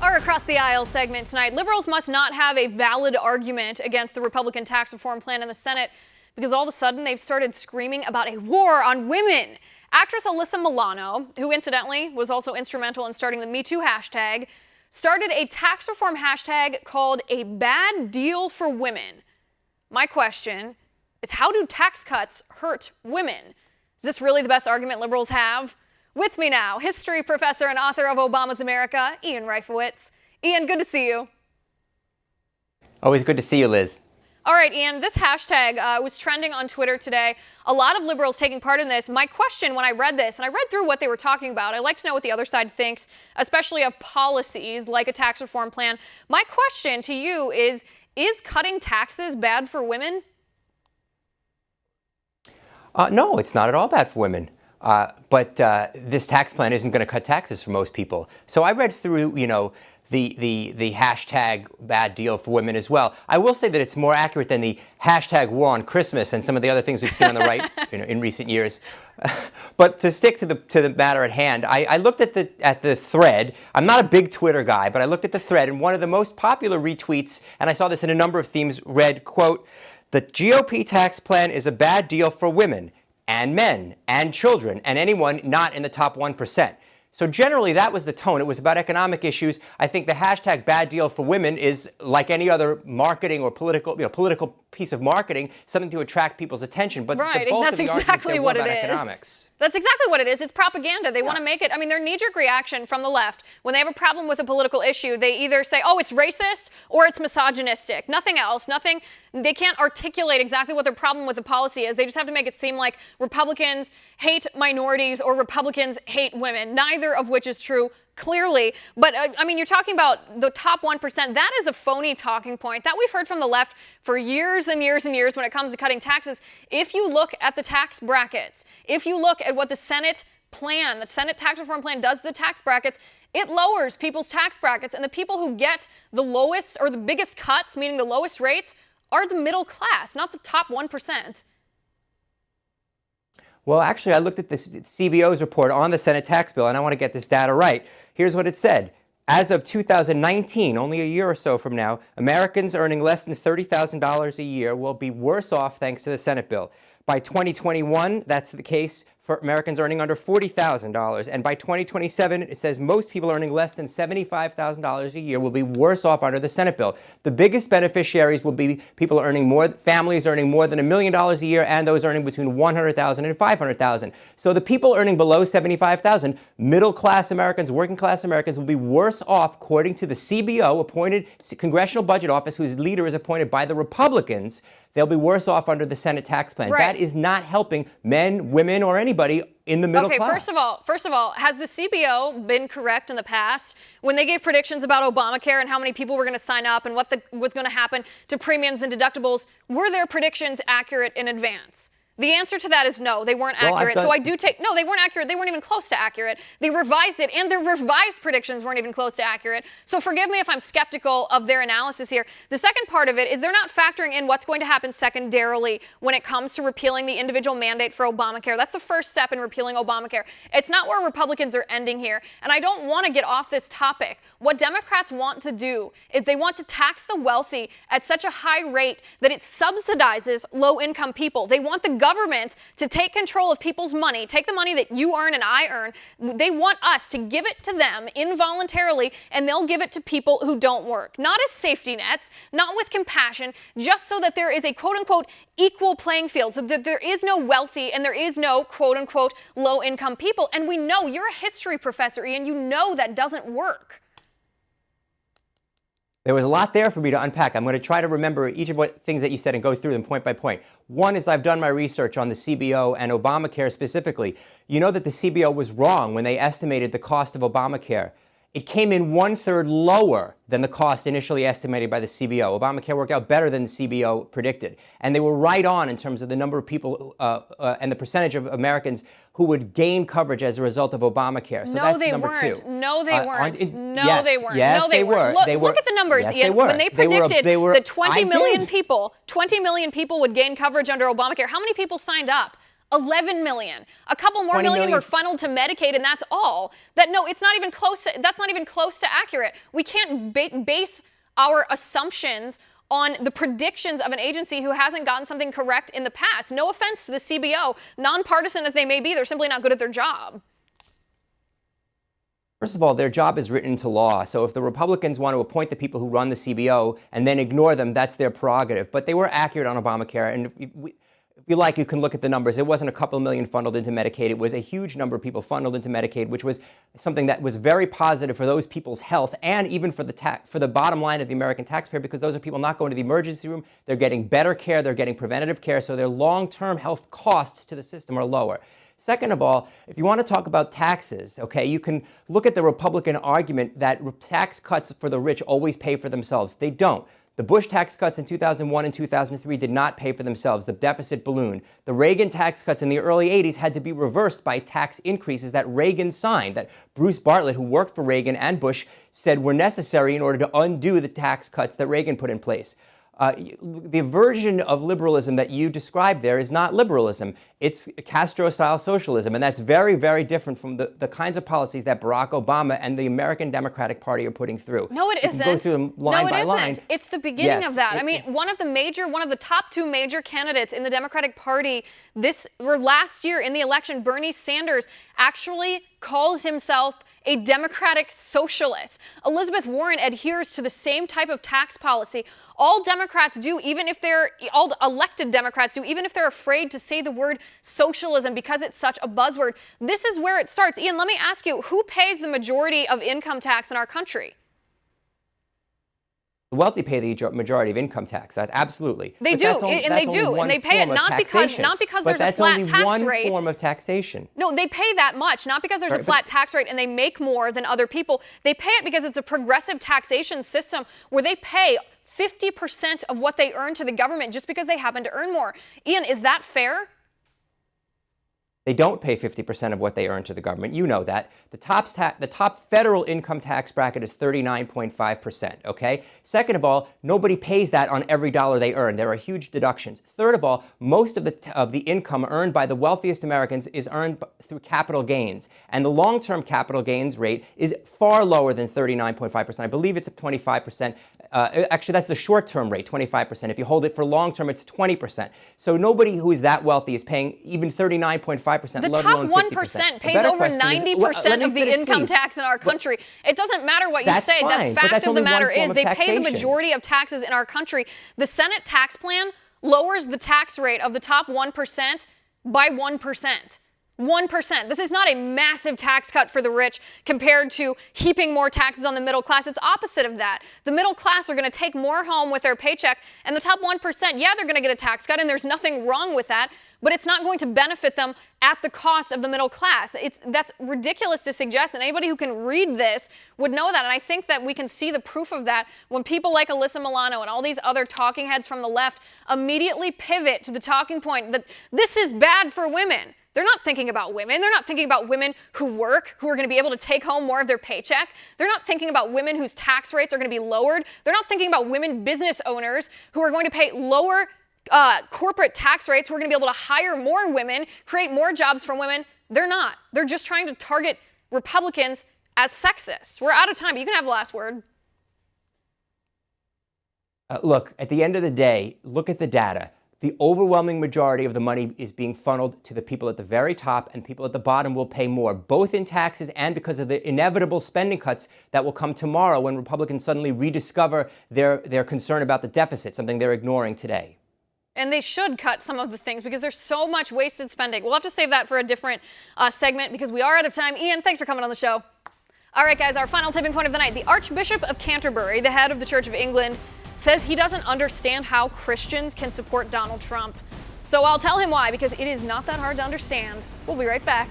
Our Across the Aisle segment tonight. Liberals must not have a valid argument against the Republican tax reform plan in the Senate because all of a sudden they've started screaming about a war on women. Actress Alyssa Milano, who incidentally was also instrumental in starting the Me Too hashtag, started a tax reform hashtag called A Bad Deal for Women. My question is, how do tax cuts hurt women? Is this really the best argument liberals have? With me now, history professor and author of Obama's America, Ian Reifowitz. Ian, good to see you. Always good to see you, Liz. All right, Ian, this hashtag was trending on Twitter today. A lot of liberals taking part in this. My question when I read this, and I read through what they were talking about, I like to know what the other side thinks, especially of policies like a tax reform plan. My question to you is cutting taxes bad for women? No, it's not at all bad for women. But this tax plan isn't going to cut taxes for most people. So I read through, the hashtag bad deal for women as well. I will say that it's more accurate than the hashtag war on Christmas and some of the other things we've seen on the right in recent years. But to stick to the matter at hand, I looked at the thread. I'm not a big Twitter guy, but I looked at the thread, and one of the most popular retweets, and I saw this in a number of themes, read, quote, "The GOP tax plan is a bad deal for women and men and children and anyone not in the top 1%. So generally, that was the tone. It was about economic issues. I think the hashtag bad deal for women is like any other marketing or political piece of marketing, something to attract people's attention. But right, the bulk that's of the exactly what it about is. Economics. That's exactly what it is. It's propaganda. They want to make it. I mean, their knee-jerk reaction from the left, when they have a problem with a political issue, they either say, oh, it's racist or it's misogynistic. Nothing else. Nothing. They can't articulate exactly what their problem with the policy is. They just have to make it seem like Republicans hate minorities or Republicans hate women, neither of which is true. Clearly. But I mean, you're talking about the top 1%. That is a phony talking point that we've heard from the left for years and years and years when it comes to cutting taxes. If you look at the tax brackets, if you look at what the Senate plan, the Senate tax reform plan does to the tax brackets, it lowers people's tax brackets. And the people who get the lowest or the biggest cuts, meaning the lowest rates, are the middle class, not the top 1%. Well, actually, I looked at this CBO's report on the Senate tax bill, and I want to get this data right. Here's what it said. As of 2019, only a year or so from now, Americans earning less than $30,000 a year will be worse off thanks to the Senate bill. By 2021, that's the case for Americans earning under $40,000. And by 2027, it says most people earning less than $75,000 a year will be worse off under the Senate bill. The biggest beneficiaries will be people earning more, families earning more than $1 million a year, and those earning between $100,000 and $500,000. So the people earning below $75,000, middle-class Americans, working-class Americans, will be worse off, according to the CBO, appointed Congressional Budget Office, whose leader is appointed by the Republicans. They'll be worse off under the Senate tax plan. Right. That is not helping men, women, or anybody in the middle class. Okay, first of all, has the CBO been correct in the past when they gave predictions about Obamacare and how many people were going to sign up and what was going to happen to premiums and deductibles? Were their predictions accurate in advance? The answer to that is no, they weren't accurate. So no, they weren't accurate. They weren't even close to accurate. They revised it, and their revised predictions weren't even close to accurate. So forgive me if I'm skeptical of their analysis here. The second part of it is they're not factoring in what's going to happen secondarily when it comes to repealing the individual mandate for Obamacare. That's the first step in repealing Obamacare. It's not where Republicans are ending here. And I don't want to get off this topic. What Democrats want to do is they want to tax the wealthy at such a high rate that it subsidizes low-income people. They want the government to take control of people's money, take the money that you earn and I earn. They want us to give it to them involuntarily, and they'll give it to people who don't work. Not as safety nets, not with compassion, just so that there is a quote-unquote equal playing field, so that there is no wealthy and there is no quote-unquote low-income people. And we know, you're a history professor, Ian, you know that doesn't work. There was a lot there for me to unpack. I'm going to try to remember each of what things that you said and go through them point by point. One is I've done my research on the CBO and Obamacare specifically. You know that the CBO was wrong when they estimated the cost of Obamacare. It came in 1/3 lower than the cost initially estimated by the CBO. Obamacare worked out better than the CBO predicted. And they were right on in terms of the number of people and the percentage of Americans who would gain coverage as a result of Obamacare. So that's number two. No, they weren't. Yes, they weren't. Yes, no, they weren't. Look at the numbers, yes, Ian. They were. When they predicted that 20 million did. people would gain coverage under Obamacare, how many people signed up? 11 million. A couple more 20 million million were funneled to Medicaid, and that's all. It's not even close that's not even close to accurate. We can't base our assumptions on the predictions of an agency who hasn't gotten something correct in the past. No offense to the CBO, nonpartisan as they may be, they're simply not good at their job. First of all, their job is written into law. So if the Republicans want to appoint the people who run the CBO and then ignore them, that's their prerogative. But they were accurate on Obamacare. And if you like, you can look at the numbers. It wasn't a couple million funneled into Medicaid. It was a huge number of people funneled into Medicaid, which was something that was very positive for those people's health and even for the bottom line of the American taxpayer, because those are people not going to the emergency room. They're getting better care. They're getting preventative care. So their long-term health costs to the system are lower. Second of all, if you want to talk about taxes, okay, you can look at the Republican argument that tax cuts for the rich always pay for themselves. They don't. The Bush tax cuts in 2001 and 2003 did not pay for themselves. The deficit ballooned. The Reagan tax cuts in the early 80s had to be reversed by tax increases that Reagan signed, that Bruce Bartlett, who worked for Reagan and Bush, said were necessary in order to undo the tax cuts that Reagan put in place. The version of liberalism that you described there is not liberalism. It's Castro-style socialism, and that's very, very different from the kinds of policies that Barack Obama and the American Democratic Party are putting through. No, it isn't. Go through them line by line. It's the beginning of that. I mean, one of the top two major candidates in the Democratic Party last year in the election, Bernie Sanders, actually calls himself a democratic socialist. Elizabeth Warren adheres to the same type of tax policy. All Democrats do, all elected Democrats do, even if they're afraid to say the word socialism because it's such a buzzword. This is where it starts. Ian, let me ask you, who pays the majority of income tax in our country? The wealthy pay the majority of income tax. Absolutely. They do, and they pay it not because there's a flat tax rate. That's only one form of taxation. No, they pay that much, not because there's a flat tax rate and they make more than other people. They pay it because it's a progressive taxation system where they pay 50% of what they earn to the government just because they happen to earn more. Ian, is that fair? They don't pay 50% of what they earn to the government. You know that. The top federal income tax bracket is 39.5%, okay? Second of all, nobody pays that on every dollar they earn. There are huge deductions. Third of all, most of the income earned by the wealthiest Americans is earned through capital gains. And the long-term capital gains rate is far lower than 39.5%. I believe it's at 25%. Actually, that's the short-term rate, 25%. If you hold it for long-term, it's 20%. So nobody who is that wealthy is paying even 39.5%. The top 1% pays over 90% of the income tax in our country. It doesn't matter what you say. The fact of the matter is they pay the majority of taxes in our country. The Senate tax plan lowers the tax rate of the top 1% by 1%. 1%. This is not a massive tax cut for the rich compared to heaping more taxes on the middle class. It's opposite of that. The middle class are going to take more home with their paycheck, and the top 1%, yeah, they're going to get a tax cut, and there's nothing wrong with that, but it's not going to benefit them at the cost of the middle class. That's ridiculous to suggest, and anybody who can read this would know that, and I think that we can see the proof of that when people like Alyssa Milano and all these other talking heads from the left immediately pivot to the talking point that this is bad for women. They're not thinking about women. They're not thinking about women who work, who are going to be able to take home more of their paycheck. They're not thinking about women whose tax rates are going to be lowered. They're not thinking about women business owners who are going to pay lower corporate tax rates, who are going to be able to hire more women, create more jobs for women. They're not. They're just trying to target Republicans as sexists. We're out of time, but you can have the last word. Look, at the end of the day, look at the data. The overwhelming majority of the money is being funneled to the people at the very top, and people at the bottom will pay more, both in taxes and because of the inevitable spending cuts that will come tomorrow when Republicans suddenly rediscover their concern about the deficit, something they're ignoring today. And they should cut some of the things because there's so much wasted spending. We'll have to save that for a different segment because we are out of time. Ian, thanks for coming on the show. All right, guys, our final tipping point of the night. The Archbishop of Canterbury, the head of the Church of England, says he doesn't understand how Christians can support Donald Trump. So I'll tell him why, because it is not that hard to understand. We'll be right back.